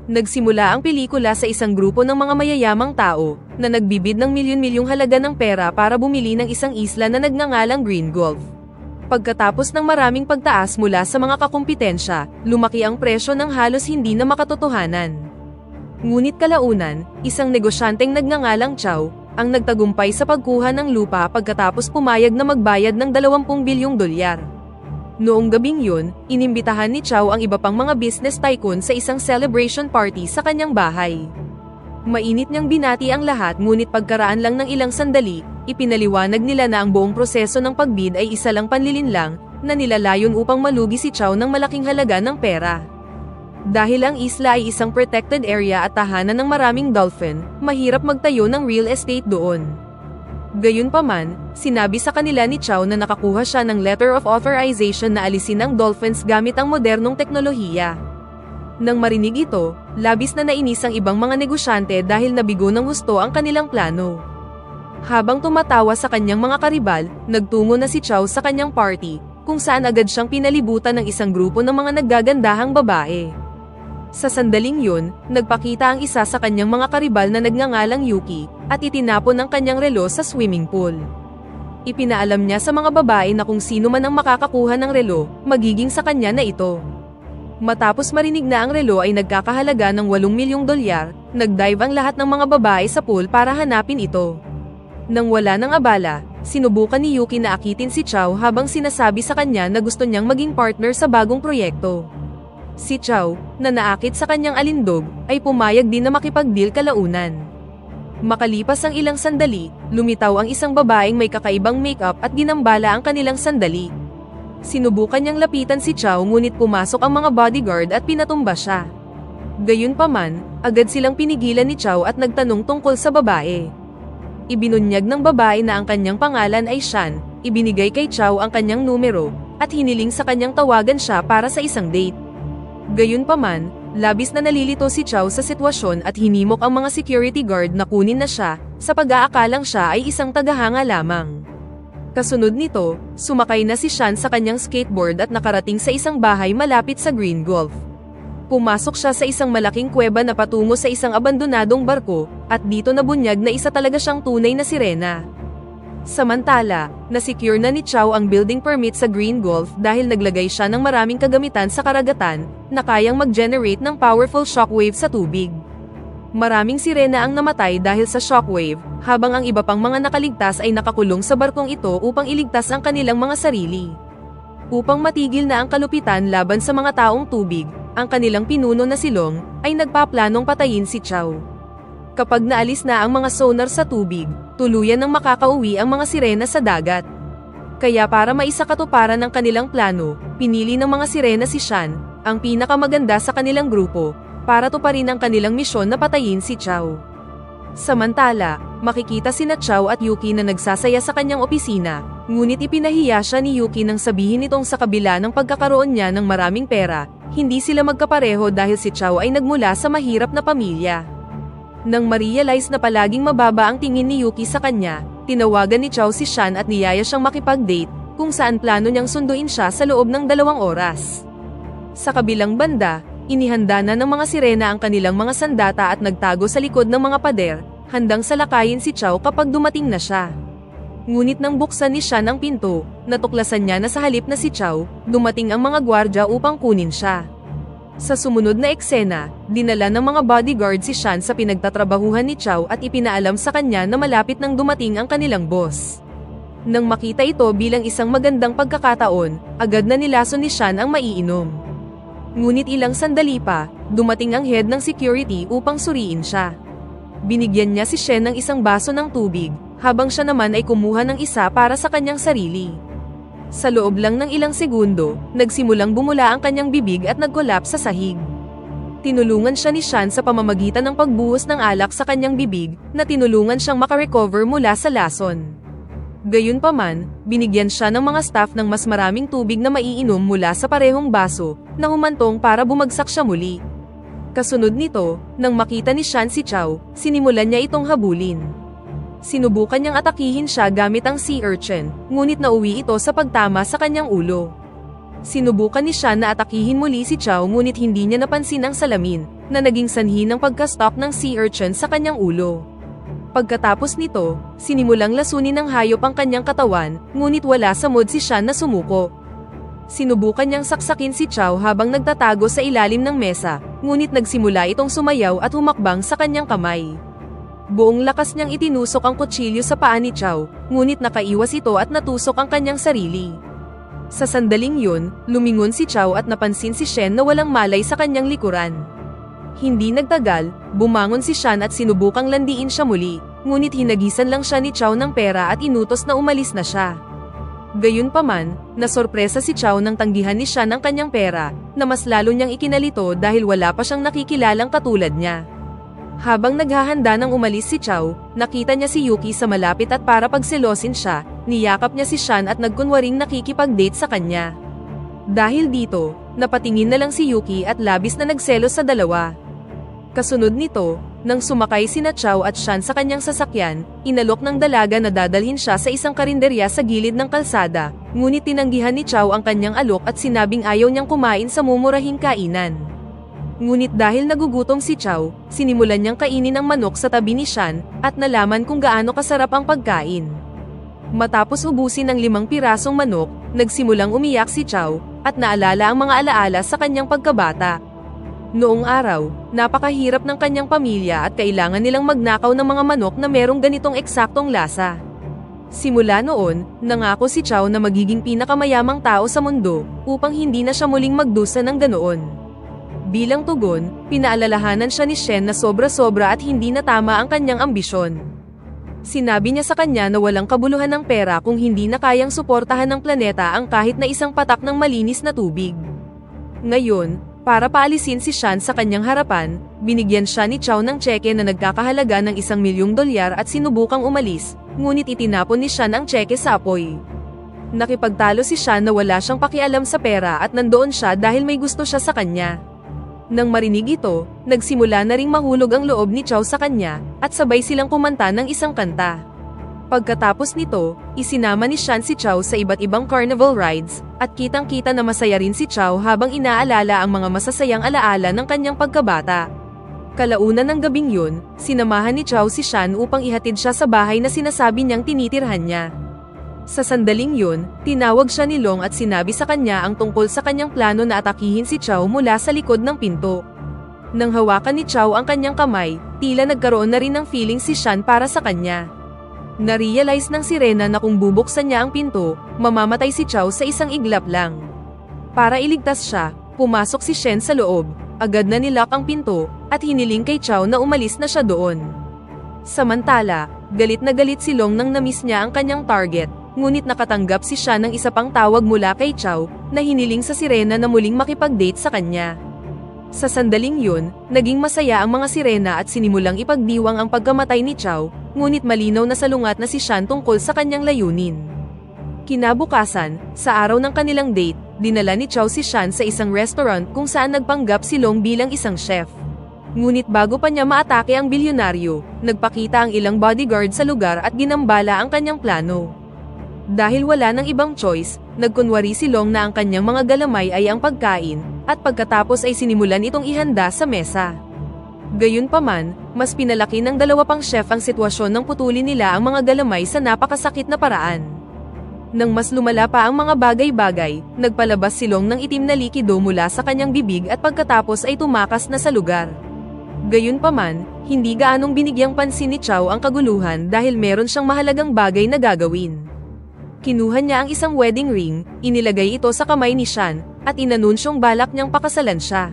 Nagsimula ang pelikula sa isang grupo ng mga mayayamang tao, na nagbibid ng milyon-milyong halaga ng pera para bumili ng isang isla na nagngangalang Green Gulf. Pagkatapos ng maraming pagtaas mula sa mga kakumpetensya, lumaki ang presyo ng halos hindi na makatotohanan. Ngunit kalaunan, isang negosyanteng nagngangalang Chow, ang nagtagumpay sa pagkuha ng lupa pagkatapos pumayag na magbayad ng 20 bilyong dolyar. Noong gabing yun, inimbitahan ni Chow ang iba pang mga business tycoon sa isang celebration party sa kanyang bahay. Mainit niyang binati ang lahat ngunit pagkaraan lang ng ilang sandali, ipinaliwanag nila na ang buong proseso ng pagbid ay isa lang panlilinlang, na nilalayon upang malugi si Chow ng malaking halaga ng pera. Dahil ang isla ay isang protected area at tahanan ng maraming dolphin, mahirap magtayo ng real estate doon. Gayunpaman, sinabi sa kanila ni Chow na nakakuha siya ng letter of authorization na alisin ang dolphins gamit ang modernong teknolohiya. Nang marinig ito, labis na nainis ang ibang mga negosyante dahil nabigo ng husto ang kanilang plano. Habang tumatawa sa kanyang mga karibal, nagtungo na si Chow sa kanyang party, kung saan agad siyang pinalibutan ng isang grupo ng mga naggagandahang babae. Sa sandaling yun, nagpakita ang isa sa kanyang mga karibal na nagngangalang Yuki, at itinapon ang kanyang relo sa swimming pool. Ipinaalam niya sa mga babae na kung sino man ang makakakuha ng relo, magiging sa kanya na ito. Matapos marinig na ang relo ay nagkakahalaga ng 8 milyong dolyar, nagdive ang lahat ng mga babae sa pool para hanapin ito. Nang wala ng abala, sinubukan ni Yuki na akitin si Chow habang sinasabi sa kanya na gusto niyang maging partner sa bagong proyekto. Si Chow, na naakit sa kanyang alindog, ay pumayag din na makipag-deal kalaunan. Makalipas ang ilang sandali, lumitaw ang isang babaeng may kakaibang makeup at ginambala ang kanilang sandali. Sinubukan niyang lapitan si Chow ngunit pumasok ang mga bodyguard at pinatumba siya. Gayunpaman, agad silang pinigilan ni Chow at nagtanong tungkol sa babae. Ibinunyag ng babae na ang kanyang pangalan ay Shan, ibinigay kay Chow ang kanyang numero, at hiniling sa kanyang tawagan siya para sa isang date. Gayunpaman, labis na nalilito si Chow sa sitwasyon at hinimok ang mga security guard na kunin na siya, sa pag-aakalang siya ay isang tagahanga lamang. Kasunod nito, sumakay na si Shan sa kanyang skateboard at nakarating sa isang bahay malapit sa Green Gulf. Pumasok siya sa isang malaking kuweba na patungo sa isang abandonadong barko, at dito nabunyag na isa talaga siyang tunay na sirena. Samantala, na-secure na ni Chow ang building permit sa Green Gulf dahil naglagay siya ng maraming kagamitan sa karagatan, na kayang mag-generate ng powerful shockwave sa tubig. Maraming sirena ang namatay dahil sa shockwave, habang ang iba pang mga nakaligtas ay nakakulong sa barkong ito upang iligtas ang kanilang mga sarili. Upang matigil na ang kalupitan laban sa mga taong tubig, ang kanilang pinuno na si Long, ay nagpaplanong patayin si Chow. Kapag naalis na ang mga sonar sa tubig, tuluyan nang makakauwi ang mga sirena sa dagat. Kaya para maisakatuparan ang kanilang plano, pinili ng mga sirena si Shan, ang pinakamaganda sa kanilang grupo, para tuparin ang kanilang misyon na patayin si Chow. Samantala, makikita sina Chow at Yuki na nagsasaya sa kanyang opisina, ngunit ipinahiya siya ni Yuki nang sabihin nitong sa kabila ng pagkakaroon niya ng maraming pera, hindi sila magkapareho dahil si Chow ay nagmula sa mahirap na pamilya. Nang ma-realize na palaging mababa ang tingin ni Yuki sa kanya, tinawagan ni Chow si Shan at niyaya siyang makipag-date, kung saan plano niyang sunduin siya sa loob ng 2 oras. Sa kabilang banda, inihanda na ng mga sirena ang kanilang mga sandata at nagtago sa likod ng mga pader, handang salakayin si Chow kapag dumating na siya. Ngunit nang buksan ni Shan ang pinto, natuklasan niya na sa halip na si Chow, dumating ang mga gwardya upang kunin siya. Sa sumunod na eksena, dinala ng mga bodyguard si Shan sa pinagtatrabahuhan ni Chow at ipinaalam sa kanya na malapit nang dumating ang kanilang boss. Nang makita ito bilang isang magandang pagkakataon, agad na nilason ni Shan ang maiinom. Ngunit ilang sandali pa, dumating ang head ng security upang suriin siya. Binigyan niya si Shen ng isang baso ng tubig, habang siya naman ay kumuha ng isa para sa kanyang sarili. Sa loob lang ng ilang segundo, nagsimulang bumula ang kanyang bibig at nag-collapse sa sahig. Tinulungan siya ni Shan sa pamamagitan ng pagbuhos ng alak sa kanyang bibig, na tinulungan siyang makarecover mula sa lason. Gayunpaman, binigyan siya ng mga staff ng mas maraming tubig na maiinom mula sa parehong baso, na humantong para bumagsak siya muli. Kasunod nito, nang makita ni Shan si Chow, sinimulan niya itong habulin. Sinubukan niyang atakihin siya gamit ang sea urchin, ngunit nauwi ito sa pagtama sa kanyang ulo. Sinubukan ni Shan na atakihin muli si Chow ngunit hindi niya napansin ang salamin, na naging sanhi ng pagka-stalk ng sea urchin sa kanyang ulo. Pagkatapos nito, sinimulang lasunin ng hayop ang kanyang katawan, ngunit wala sa mood si Shan na sumuko. Sinubukan niyang saksakin si Chow habang nagtatago sa ilalim ng mesa, ngunit nagsimula itong sumayaw at humakbang sa kanyang kamay. Buong lakas niyang itinusok ang kutsilyo sa paa ni Chow, ngunit nakaiwas ito at natusok ang kanyang sarili. Sa sandaling yun, lumingon si Chow at napansin si Shen na walang malay sa kanyang likuran. Hindi nagtagal, bumangon si Shan at sinubukang landiin siya muli, ngunit hinagisan lang siya ni Chow ng pera at inutos na umalis na siya. Gayunpaman, nasorpresa si Chow nang tanggihan ni Shan ang kanyang pera, na mas lalo niyang ikinalito dahil wala pa siyang nakikilalang katulad niya. Habang naghahanda ng umalis si Chow, nakita niya si Yuki sa malapit at para pagselosin siya, niyakap niya si Shan at nagkunwaring nakikipag-date sa kanya. Dahil dito, napatingin na lang si Yuki at labis na nagselos sa dalawa. Kasunod nito, nang sumakay sina Chow at Shan sa kanyang sasakyan, inalok ng dalaga na dadalhin siya sa isang karinderya sa gilid ng kalsada, ngunit tinanggihan ni Chow ang kanyang alok at sinabing ayaw niyang kumain sa mumurahing kainan. Ngunit dahil nagugutom si Chow, sinimulan niyang kainin ang manok sa tabi ni Shan, at nalaman kung gaano kasarap ang pagkain. Matapos ubusin ang 5 pirasong manok, nagsimulang umiyak si Chow, at naalala ang mga alaala sa kanyang pagkabata. Noong araw, napakahirap ng kanyang pamilya at kailangan nilang magnakaw ng mga manok na merong ganitong eksaktong lasa. Simula noon, nangako si Chow na magiging pinakamayamang tao sa mundo, upang hindi na siya muling magdusa ng ganoon. Bilang tugon, pinaalalahanan siya ni Shen na sobra-sobra at hindi na tama ang kanyang ambisyon. Sinabi niya sa kanya na walang kabuluhan ng pera kung hindi na kayang suportahan ng planeta ang kahit na isang patak ng malinis na tubig. Ngayon, para paalisin si Shan sa kanyang harapan, binigyan siya ni Chow ng tseke na nagkakahalaga ng $1,000,000 at sinubukang umalis, ngunit itinapon ni Shan ang tseke sa apoy. Nakipagtalo si Shan na wala siyang pakialam sa pera at nandoon siya dahil may gusto siya sa kanya. Nang marinig ito, nagsimula na ring mahulog ang loob ni Chow sa kanya, at sabay silang kumanta ng isang kanta. Pagkatapos nito, isinama ni Shan si Chow sa iba't ibang carnival rides, at kitang-kita na masaya rin si Chow habang inaalala ang mga masasayang alaala ng kanyang pagkabata. Kalaunan ng gabing yun, sinamahan ni Chow si Shan upang ihatid siya sa bahay na sinasabi niyang tinitirhan niya. Sa sandaling yun, tinawag siya ni Long at sinabi sa kanya ang tungkol sa kanyang plano na atakihin si Chow mula sa likod ng pinto. Nang hawakan ni Chow ang kanyang kamay, tila nagkaroon na rin ng feeling si Shan para sa kanya. Narealize ng sirena na kung bubuksan niya ang pinto, mamamatay si Chow sa isang iglap lang. Para iligtas siya, pumasok si Shen sa loob, agad na nilock ang pinto, at hiniling kay Chow na umalis na siya doon. Samantala, galit na galit si Long nang namiss niya ang kanyang target. Ngunit nakatanggap si Shan ng isa pang tawag mula kay Chow, na hiniling sa sirena na muling makipag-date sa kanya. Sa sandaling yun, naging masaya ang mga sirena at sinimulang ipagdiwang ang pagkamatay ni Chow, ngunit malinaw na salungat na si Shan tungkol sa kanyang layunin. Kinabukasan, sa araw ng kanilang date, dinala ni Chow si Shan sa isang restaurant kung saan nagpanggap si Long bilang isang chef. Ngunit bago pa niya maatake ang bilyonaryo, nagpakita ang ilang bodyguard sa lugar at ginambala ang kanyang plano. Dahil wala ng ibang choice, nagkunwari si Long na ang kanyang mga galamay ay ang pagkain, at pagkatapos ay sinimulan itong ihanda sa mesa. Gayunpaman, mas pinalaki ng dalawa pang chef ang sitwasyon ng putulin nila ang mga galamay sa napakasakit na paraan. Nang mas lumala pa ang mga bagay-bagay, nagpalabas si Long ng itim na likido mula sa kanyang bibig at pagkatapos ay tumakas na sa lugar. Gayunpaman, hindi gaanong binigyang pansin ni Chow ang kaguluhan dahil meron siyang mahalagang bagay na gagawin. Kinuha niya ang isang wedding ring, inilagay ito sa kamay ni Shan, at inanunsyong balak niyang pakasalan siya.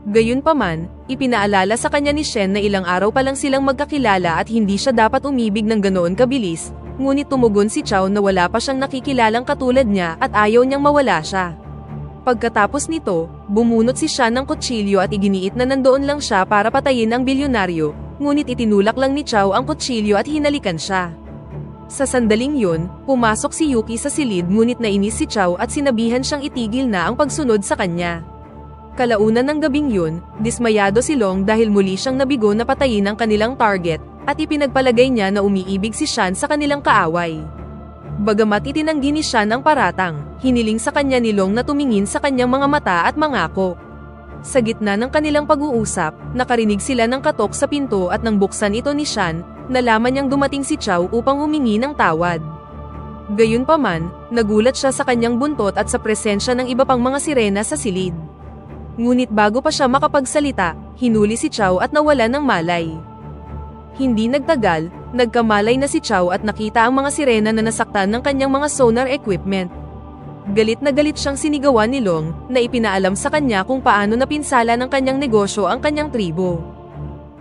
Gayunpaman, ipinaalala sa kanya ni Shen na ilang araw pa lang silang magkakilala at hindi siya dapat umibig ng ganoon kabilis, ngunit tumugon si Chow na wala pa siyang nakikilalang katulad niya at ayaw niyang mawala siya. Pagkatapos nito, bumunot si Shan ng kutsilyo at iginiit na nandoon lang siya para patayin ang bilyonaryo, ngunit itinulak lang ni Chow ang kutsilyo at hinalikan siya. Sa sandaling yun, pumasok si Yuki sa silid ngunit nainis si Chow at sinabihan siyang itigil na ang pagsunod sa kanya. Kalaunan ng gabing yun, dismayado si Long dahil muli siyang nabigo na patayin ang kanilang target, at ipinagpalagay niya na umiibig si Shan sa kanilang kaaway. Bagamat itinanggi ni Shan ang paratang, hiniling sa kanya ni Long na tumingin sa kanyang mga mata at mangako. Sa gitna ng kanilang pag-uusap, nakarinig sila ng katok sa pinto at nang buksan ito ni Shan, nalaman niyang dumating si Chow upang humingi ng tawad. Gayunpaman, nagulat siya sa kanyang buntot at sa presensya ng iba pang mga sirena sa silid. Ngunit bago pa siya makapagsalita, hinuli si Chow at nawala ng malay. Hindi nagtagal, nagkamalay na si Chow at nakita ang mga sirena na nasaktan ng kanyang mga sonar equipment. Galit na galit siyang sinigawan ni Long, na ipinaalam sa kanya kung paano napinsala ng kanyang negosyo ang kanyang tribo.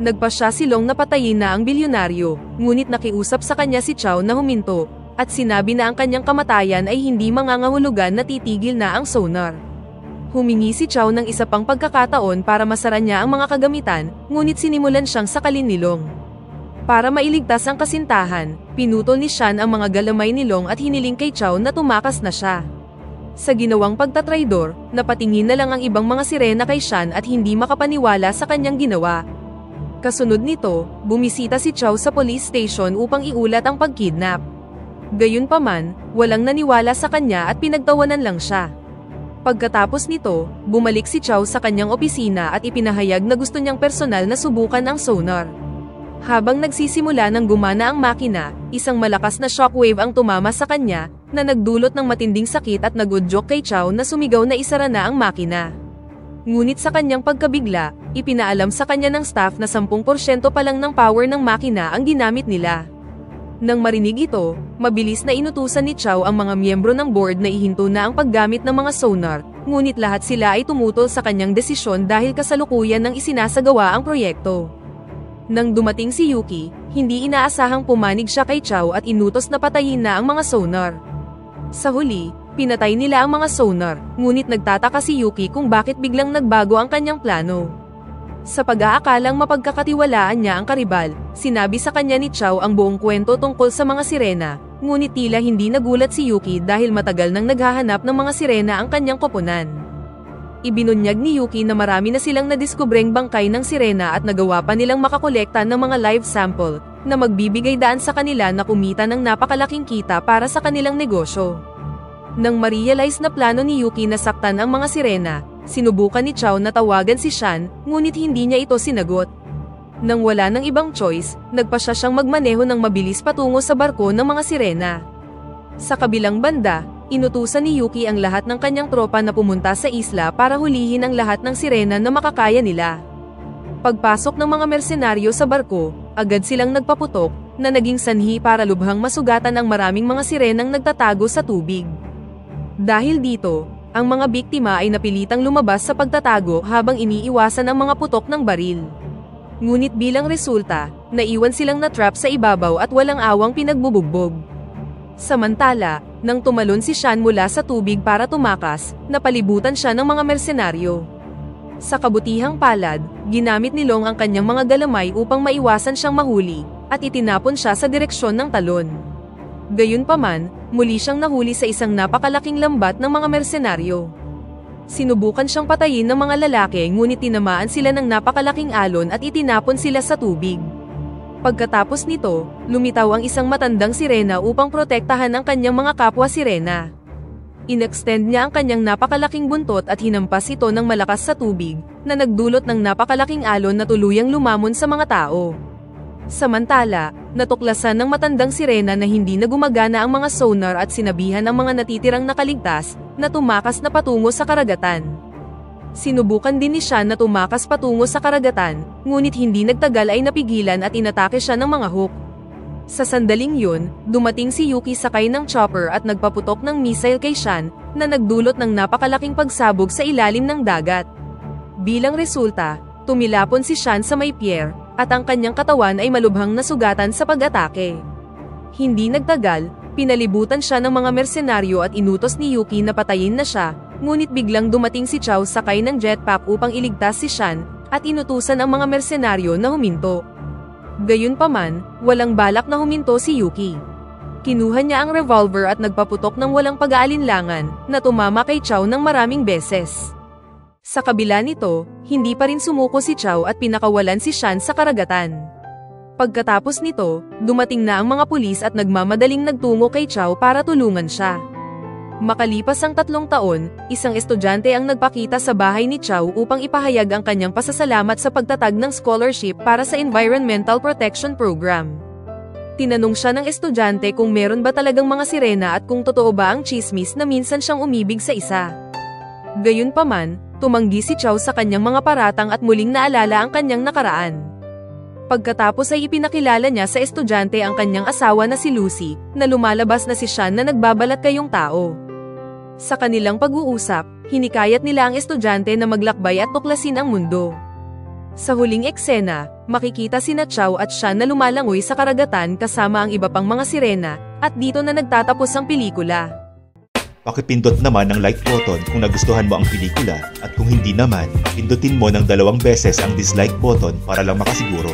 Nagpasya si Long na patayin na ang bilyonaryo, ngunit nakiusap sa kanya si Chow na huminto, at sinabi na ang kanyang kamatayan ay hindi mangangahulugan na titigil na ang sonar. Humingi si Chow ng isa pang pagkakataon para masara niya ang mga kagamitan, ngunit sinimulan siyang sakalin ni Long. Para mailigtas ang kasintahan, pinutol ni Shan ang mga galamay ni Long at hiniling kay Chow na tumakas na siya. Sa ginawang pagtatraidor, napatingin na lang ang ibang mga sirena kay Shan at hindi makapaniwala sa kanyang ginawa. Kasunod nito, bumisita si Chow sa police station upang iulat ang pagkidnap. Gayunpaman, walang naniwala sa kanya at pinagtawanan lang siya. Pagkatapos nito, bumalik si Chow sa kanyang opisina at ipinahayag na gusto niyang personal na subukan ang sonar. Habang nagsisimula ng gumana ang makina, isang malakas na shockwave ang tumama sa kanya, na nagdulot ng matinding sakit at nagudyok kay Chow na sumigaw na isara na ang makina. Ngunit sa kanyang pagkabigla, ipinaalam sa kanya ng staff na 10% pa lang ng power ng makina ang ginamit nila. Nang marinig ito, mabilis na inutusan ni Chow ang mga miyembro ng board na ihinto na ang paggamit ng mga sonar, ngunit lahat sila ay tumutol sa kanyang desisyon dahil kasalukuyan ng isinasagawa ang proyekto. Nang dumating si Yuki, hindi inaasahang pumanig siya kay Chow at inutos na patayin na ang mga sonar. Sa huli, pinatay nila ang mga sonar, ngunit nagtataka si Yuki kung bakit biglang nagbago ang kanyang plano. Sa pag-aakalang mapagkakatiwalaan niya ang karibal, sinabi sa kanya ni Chow ang buong kwento tungkol sa mga sirena, ngunit tila hindi nagulat si Yuki dahil matagal nang naghahanap ng mga sirena ang kanyang koponan. Ibinunyag ni Yuki na marami na silang nadiskubreng bangkay ng sirena at nagawa pa nilang makakolekta ng mga live sample, na magbibigay daan sa kanila na kumita ng napakalaking kita para sa kanilang negosyo. Nang ma-realize na plano ni Yuki na saktan ang mga sirena, sinubukan ni Chow na tawagan si Shan, ngunit hindi niya ito sinagot. Nang wala ng ibang choice, nagpasya siyang magmaneho ng mabilis patungo sa barko ng mga sirena. Sa kabilang banda, inutusan ni Yuki ang lahat ng kanyang tropa na pumunta sa isla para hulihin ang lahat ng sirena na makakaya nila. Pagpasok ng mga mersenaryo sa barko, agad silang nagpaputok, na naging sanhi para lubhang masugatan ang maraming mga sirenang nagtatago sa tubig. Dahil dito, ang mga biktima ay napilitang lumabas sa pagtatago habang iniiwasan ang mga putok ng baril. Ngunit bilang resulta, naiwan silang na-trap sa ibabaw at walang awang pinagbubugbog. Samantala, nang tumalon si Shan mula sa tubig para tumakas, napalibutan siya ng mga mersenaryo. Sa kabutihang palad, ginamit ni Long ang kanyang mga galamay upang maiwasan siyang mahuli, at itinapon siya sa direksyon ng talon. Gayunpaman, muli siyang nahuli sa isang napakalaking lambat ng mga mersenaryo. Sinubukan siyang patayin ng mga lalaki ngunit tinamaan sila ng napakalaking alon at itinapon sila sa tubig. Pagkatapos nito, lumitaw ang isang matandang sirena upang protektahan ang kanyang mga kapwa sirena. Inextend niya ang kanyang napakalaking buntot at hinampas ito ng malakas sa tubig, na nagdulot ng napakalaking alon na tuluyang lumamon sa mga tao. Samantala, natuklasan ng matandang sirena na hindi na gumagana ang mga sonar at sinabihan ang mga natitirang nakaligtas, na tumakas na patungo sa karagatan. Sinubukan din ni Shan na tumakas patungo sa karagatan, ngunit hindi nagtagal ay napigilan at inatake siya ng mga hook. Sa sandaling yun, dumating si Yuki sakay ng chopper at nagpaputok ng missile kay Shan, na nagdulot ng napakalaking pagsabog sa ilalim ng dagat. Bilang resulta, tumilapon si Shan sa may pier, at ang kanyang katawan ay malubhang nasugatan sa pag-atake. Hindi nagtagal, pinalibutan siya ng mga mersenaryo at inutos ni Yuki na patayin na siya, ngunit biglang dumating si Chow sakay ng jetpack upang iligtas si Shan, at inutusan ang mga mersenaryo na huminto. Gayunpaman, walang balak na huminto si Yuki. Kinuha niya ang revolver at nagpaputok ng walang pag-aalinlangan, na tumama kay Chow ng maraming beses. Sa kabila nito, hindi pa rin sumuko si Chow at pinakawalan si Shan sa karagatan. Pagkatapos nito, dumating na ang mga pulis at nagmamadaling nagtungo kay Chow para tulungan siya. Makalipas ang 3 taon, isang estudyante ang nagpakita sa bahay ni Chow upang ipahayag ang kanyang pasasalamat sa pagtatag ng scholarship para sa Environmental Protection Program. Tinanong siya ng estudyante kung meron ba talagang mga sirena at kung totoo ba ang chismis na minsan siyang umibig sa isa. Gayunpaman, tumanggi si Chow sa kanyang mga paratang at muling naalala ang kanyang nakaraan. Pagkatapos ay ipinakilala niya sa estudyante ang kanyang asawa na si Lucy, na lumalabas na si Sean na nagbabalat kayong tao. Sa kanilang pag-uusap, hinikayat nila ang estudyante na maglakbay at tuklasin ang mundo. Sa huling eksena, makikita sina Chow at Sean na lumalangoy sa karagatan kasama ang iba pang mga sirena, at dito na nagtatapos ang pelikula. Pakipindot naman ang like button kung nagustuhan mo ang pelikula at kung hindi naman, pindutin mo ng 2 beses ang dislike button para lang makasiguro.